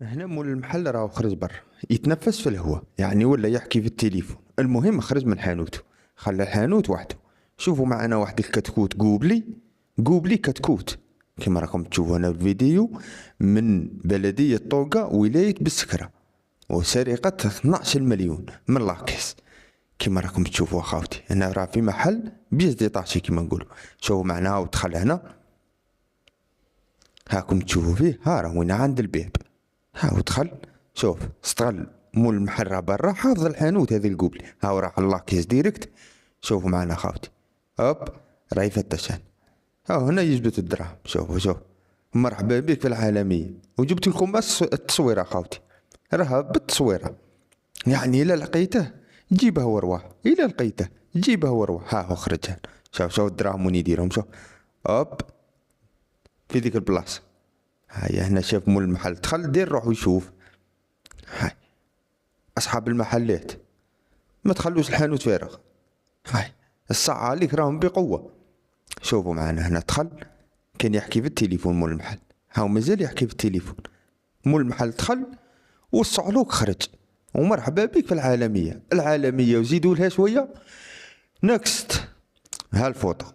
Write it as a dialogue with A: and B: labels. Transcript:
A: هنا مول المحل راه خرج برا يتنفس في الهواء، يعني ولا يحكي في التليفون. المهم خرج من حانوته، خلى الحانوت وحده. شوفوا معنا واحد الكتكوت قوبلي، قوبلي كتكوت كما راكم تشوفوا هنا في الفيديو، من بلدية طوقة ولاية بسكرة، وسرقة 12 مليون من لاكيس. كما راكم تشوفوا اخوتي هنا راه في محل بيز ديطاشي كما نقولوا. شوفوا معنا هاو دخل هنا، هاكم تشوفوا فيه، ها راه وين عند الباب، هاو دخل. شوف استغل مول المحل راه برا حافظ الحانوت هذي القبلي، هاو راح اللاكيز ديريكت. شوفوا معنا خاوتي، هوب راه يفتش هنا، هاو هنا يجبد الدراهم. شوفوا شوف، مرحبا بك في العالمية، وجبت لكم بس التصويرة خاوتي، راه بالتصويرة، يعني إلا لقيته جيبه وروح، إلا لقيته جيبه وروح. ها هو خرج هنا، شوف شوف الدراهم وين يديرهم، شوف هوب في ذيك البلاصة. هيا هنا شاف مول المحل، دخل دير روح ويشوف. هاي أصحاب المحلات ما تخلوش الحانوت فارغ، هاي الساعة عليك راهم بقوة. شوفوا معنا هنا دخل، كان يحكي في التليفون مول المحل، هاو مازال يحكي في التليفون. مول المحل دخل والصعلوك خرج، ومرحبا بك في العالمية، العالمية وزيدوا لها شوية. نكست، ها الفوطو.